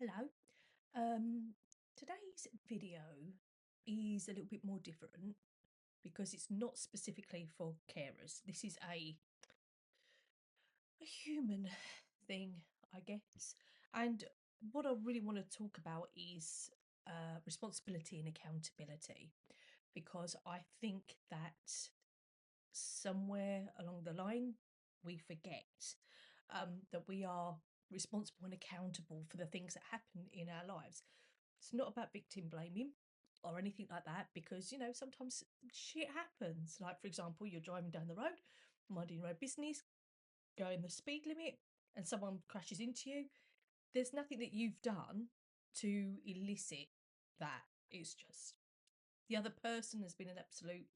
Hello. Um, Today's video is a little bit more different because it's not specifically for carers. This is a human thing, I guess. And what I really want to talk about is responsibility and accountability, because I think that somewhere along the line we forget that we are responsible and accountable for the things that happen in our lives. It's not about victim blaming or anything like that, because sometimes shit happens. Like, for example, you're driving down the road, minding your own business, going the speed limit, and someone crashes into you. There's nothing that you've done to elicit that. It's just the other person has been an absolute,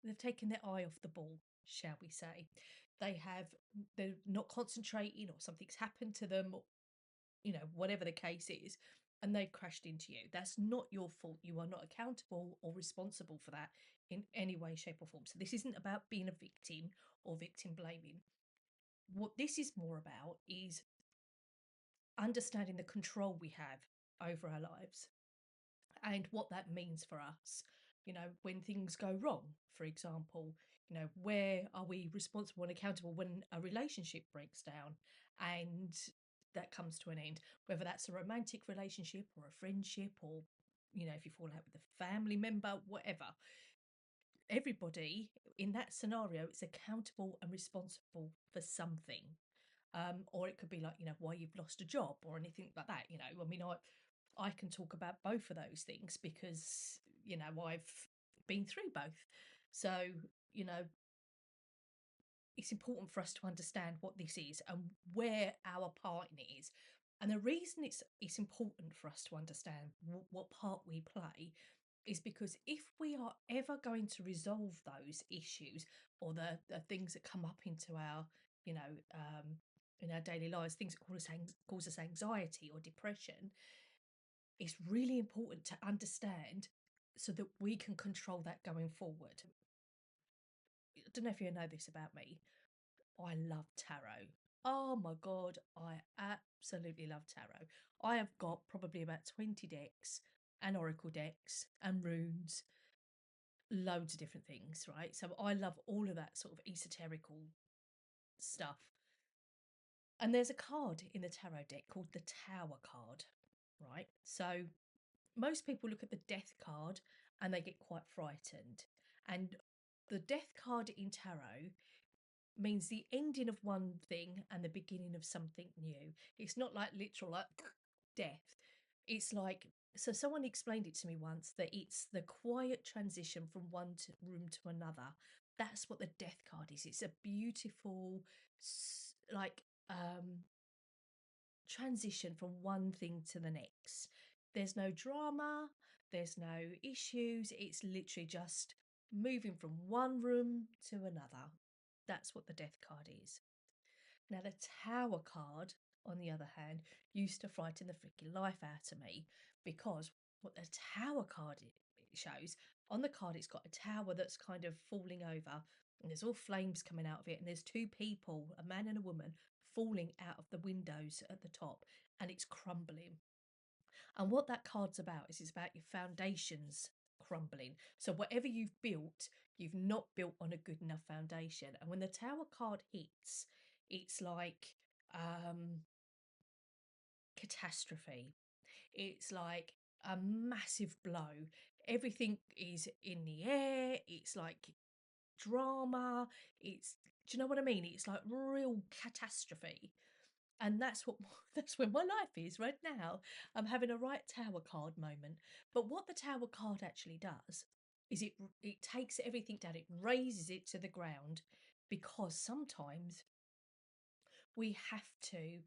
they've taken their eye off the ball, shall we say. They're not concentrating, or something's happened to them, or whatever the case is, and they crashed into you. That's not your fault. You are not accountable or responsible for that in any way, shape, or form. So this isn't about being a victim or victim blaming. What this is more about is understanding the control we have over our lives and what that means for us. When things go wrong, for example, where are we responsible and accountable when a relationship breaks down and that comes to an end, whether that's a romantic relationship or a friendship, or if you fall out with a family member, whatever. Everybody in that scenario is accountable and responsible for something. Or it could be like, why you've lost a job or anything like that. I mean, I can talk about both of those things because, I've been through both. So, you know, it's important for us to understand what this is and where our part in it is. And the reason it's important for us to understand what part we play is because if we are ever going to resolve those issues, or the things that come up into our, you know, in our daily lives, things that cause us anxiety or depression, it's really important to understand so that we can control that going forward. I don't know if you know this about me. I love tarot. Oh my God, I absolutely love tarot. I have got probably about 20 decks and oracle decks and runes, loads of different things, right? So I love all of that sort of esoterical stuff. And there's a card in the tarot deck called the Tower card, right? So most people look at the Death card and they get quite frightened. And the Death card in tarot means the ending of one thing and the beginning of something new. It's not like literal like death. It's like, so someone explained it to me once, that it's the quiet transition from one room to another. That's what the death card is. It's a beautiful like transition from one thing to the next. There's no drama, there's no issues. It's literally just moving from one room to another. That's what the death card is. Now, the Tower card, on the other hand, used to frighten the freaking life out of me, because what the Tower card it shows, on the card, it's got a tower that's kind of falling over, and there's all flames coming out of it, and there's two people, a man and a woman, falling out of the windows at the top, and it's crumbling. And what that card's about is it's about your foundations crumbling. So whatever you've built, you've not built on a good enough foundation. And when the Tower card hits, it's like catastrophe. It's like a massive blow. Everything is in the air. It's like drama. It's, do you know what I mean? It's like real catastrophe. And that's what that's where my life is right now. I'm having a right Tower card moment. But what the Tower card actually does is it takes everything down, it raises it to the ground, because sometimes we have to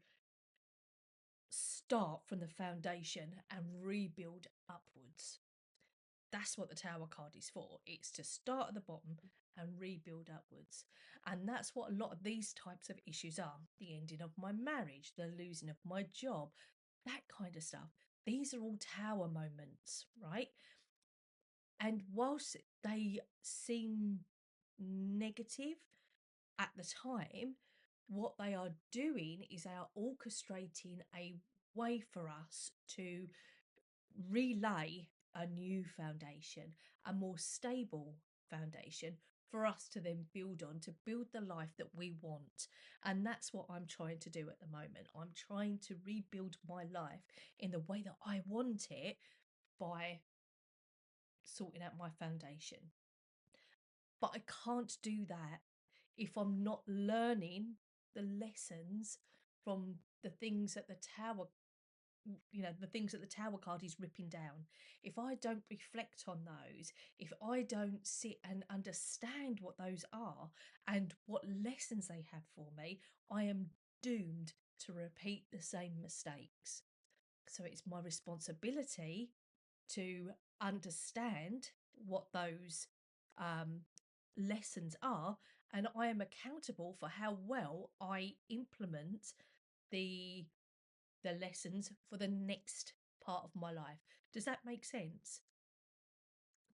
start from the foundation and rebuild upwards. That's what the Tower card is for. It's to start at the bottom and rebuild upwards. And that's what a lot of these types of issues are. The ending of my marriage, the losing of my job, that kind of stuff. These are all Tower moments, right? And whilst they seem negative at the time, What they are doing is they are orchestrating a way for us to relay a new foundation, a more stable foundation for us to then build on, to build the life that we want. And that's what I'm trying to do at the moment. I'm trying to rebuild my life in the way that I want it by sorting out my foundation. But I can't do that if I'm not learning the lessons from the things that the tower, the things that the tower card is ripping down. If I don't reflect on those, if I don't sit and understand what those are and what lessons they have for me, I am doomed to repeat the same mistakes. So it's my responsibility to understand what those um, lessons are, and I am accountable for how well I implement the lessons for the next part of my life. Does that make sense?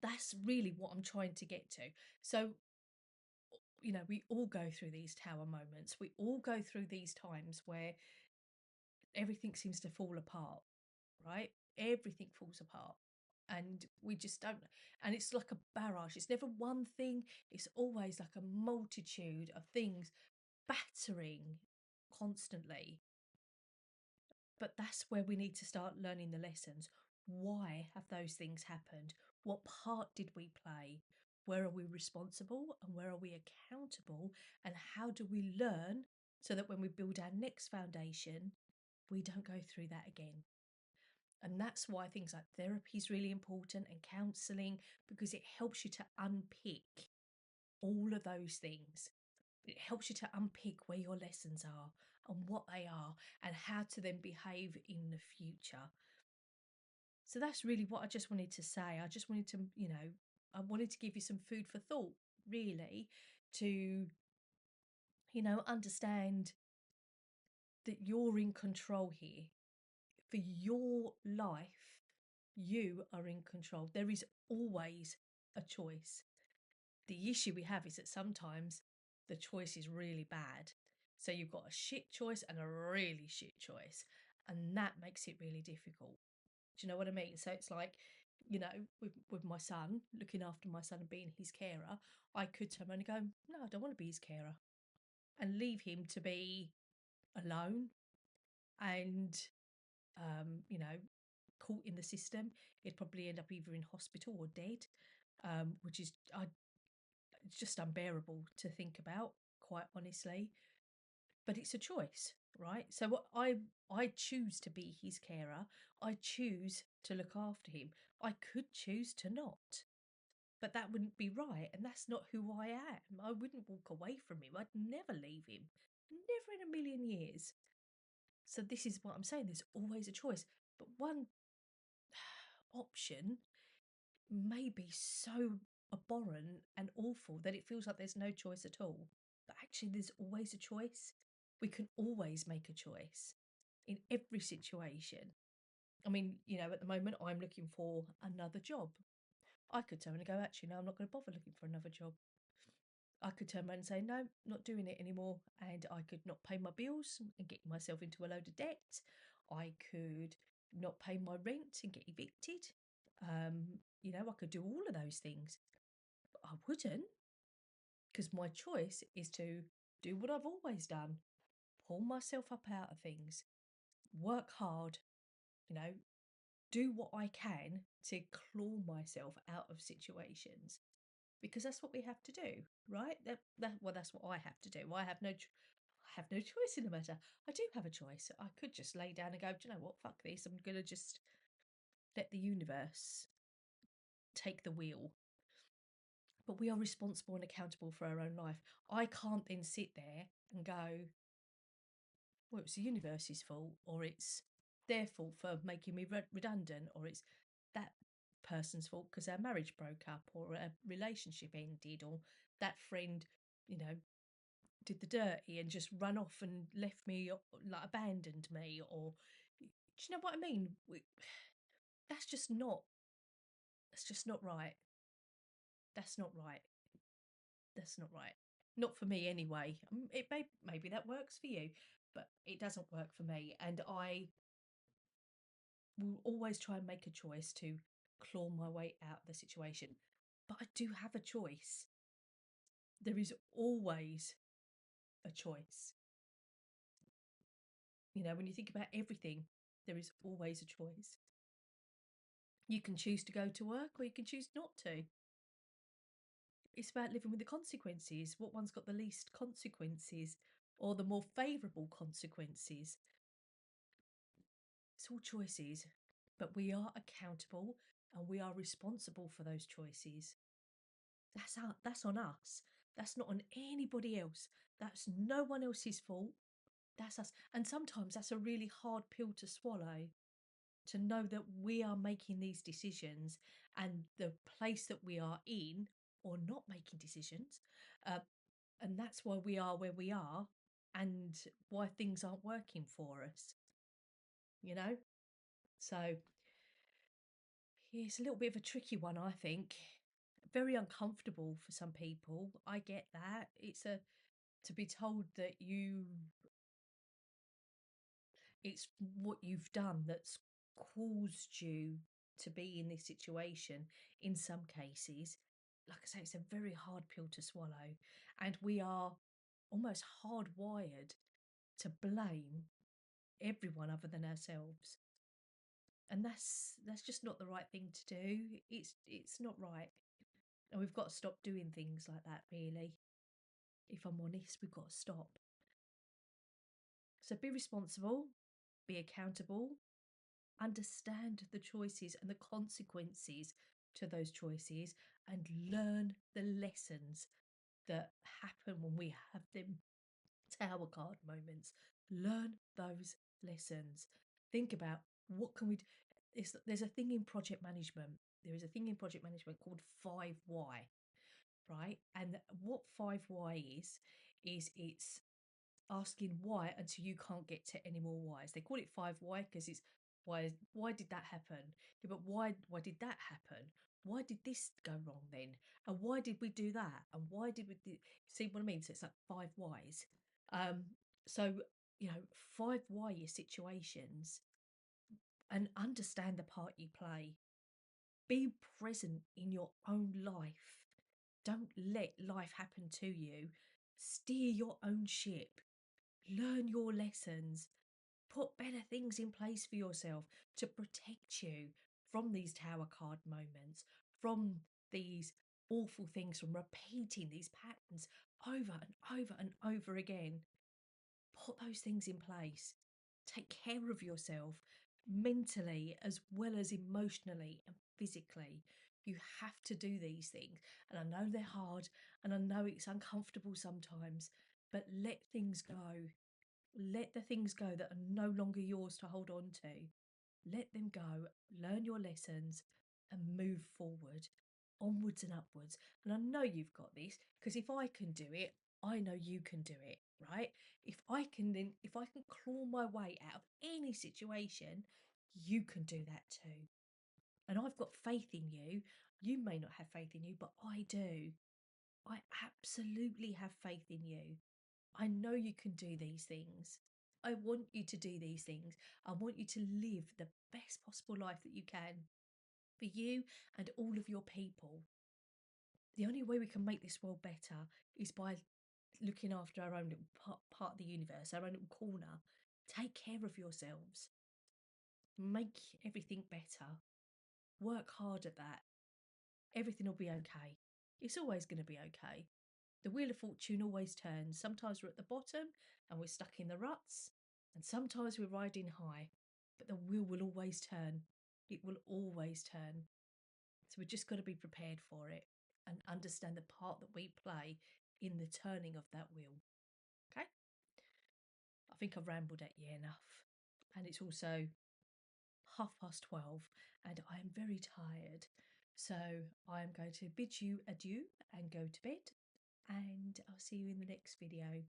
That's really what I'm trying to get to. So, we all go through these tower moments. We all go through these times where everything seems to fall apart, right? Everything falls apart. And we just don't. And it's like a barrage. It's never one thing, it's always like a multitude of things battering constantly. But that's where we need to start learning the lessons. Why have those things happened? What part did we play? Where are we responsible and where are we accountable? And how do we learn so that when we build our next foundation, we don't go through that again? And that's why things like therapy is really important and counselling, because it helps you to unpick all of those things. It helps you to unpick where your lessons are and what they are and how to then behave in the future. So that's really what I just wanted to say. I just wanted to, I wanted to give you some food for thought, really, to, understand that you're in control here. For your life, you are in control. There is always a choice. The issue we have is that sometimes the choice is really bad. So you've got a shit choice and a really shit choice. And that makes it really difficult. Do you know what I mean? So it's like, with my son, looking after my son and being his carer, I could turn around and go, no, I don't want to be his carer, and leave him to be alone and, caught in the system. He'd probably end up either in hospital or dead, which is just unbearable to think about, quite honestly. But it's a choice, right? So I choose to be his carer. I choose to look after him. I could choose to not, but that wouldn't be right, and that's not who I am. I wouldn't walk away from him. I'd never leave him, never in a million years. So this is what I'm saying. There's always a choice, but one option may be so abhorrent and awful that it feels like there's no choice at all. But actually, there's always a choice. We can always make a choice in every situation. I mean, at the moment, I'm looking for another job. I could turn and go, actually, no, I'm not going to bother looking for another job. I could turn around and say, no, not doing it anymore. And I could not pay my bills and get myself into a load of debt. I could not pay my rent and get evicted. I could do all of those things. But I wouldn't, because my choice is to do what I've always done, pull myself up out of things, work hard, you know, do what I can to claw myself out of situations, because that's what we have to do, right? That's what I have to do. I have I have no choice in the matter. I do have a choice. I could just lay down and go, do you know what? Fuck this. I'm gonna just let the universe take the wheel. But we are responsible and accountable for our own life. I can't then sit there and go, well, it's the universe's fault, or it's their fault for making me redundant, or it's that person's fault because our marriage broke up, or a relationship ended, or that friend, you know, did the dirty and just run off and left me, or, like, abandoned me, or do you know what I mean? That's just not. That's just not right. That's not right. That's not right. Not for me anyway. Maybe that works for you, but it doesn't work for me. And I will always try and make a choice to claw my way out of the situation. But I do have a choice. There is always a choice. You know, when you think about everything, there is always a choice. You can choose to go to work or you can choose not to. It's about living with the consequences. What one's got the least consequences or the more favourable consequences? It's all choices, but we are accountable and we are responsible for those choices. That's on us. That's not on anybody else. That's no one else's fault. That's us. And sometimes that's a really hard pill to swallow, to know that we are making these decisions and the place that we are in or not making decisions. And that's why we are where we are and why things aren't working for us, you know? So yeah, it's a little bit of a tricky one, I think. Very uncomfortable for some people. I get that. To be told that it's what you've done that's caused you to be in this situation in some cases. Like I say, it's a very hard pill to swallow. And we are almost hardwired to blame everyone other than ourselves. And that's just not the right thing to do. It's not right. And we've got to stop doing things like that, really. If I'm honest, we've got to stop. So be responsible, be accountable, understand the choices and the consequences to those choices, and learn the lessons that happen when we have them tower card moments. Learn those lessons. Think about what can we do. There's a thing in project management. There is a thing in project management called 5 why, right? And what 5 why is it's asking why until you can't get to any more whys. They call it 5 why because it's why did that happen? Yeah, but why did that happen? Why did this go wrong then? And why did we do that? And why did we do, see what I mean? So it's like 5 whys. Um, so you know, 5 why your situations and understand the part you play. Be present in your own life. Don't let life happen to you. Steer your own ship. Learn your lessons. Put better things in place for yourself to protect you from these tower card moments, from these awful things, from repeating these patterns over and over and over again. Put those things in place. Take care of yourself mentally as well as emotionally and physically. You have to do these things. And I know they're hard and I know it's uncomfortable sometimes, but let things go. Let the things go that are no longer yours to hold on to. Let them go, learn your lessons, and move forward, onwards and upwards. And I know you've got this because if I can do it, I know you can do it, right? If I can claw my way out of any situation, you can do that too. And I've got faith in you. You may not have faith in you, but I do. I absolutely have faith in you. I know you can do these things. I want you to do these things. I want you to live the best possible life that you can for you and all of your people. The only way we can make this world better is by looking after our own little part of the universe, our own little corner. Take care of yourselves. Make everything better. Work hard at that. Everything will be okay. It's always going to be okay. The wheel of fortune always turns. Sometimes we're at the bottom and we're stuck in the ruts, and sometimes we're riding high, but the wheel will always turn. It will always turn. So we've just got to be prepared for it and understand the part that we play in the turning of that wheel. Okay? I think I've rambled at you enough. And it's also 12:30 and I am very tired. So I am going to bid you adieu and go to bed. And I'll see you in the next video.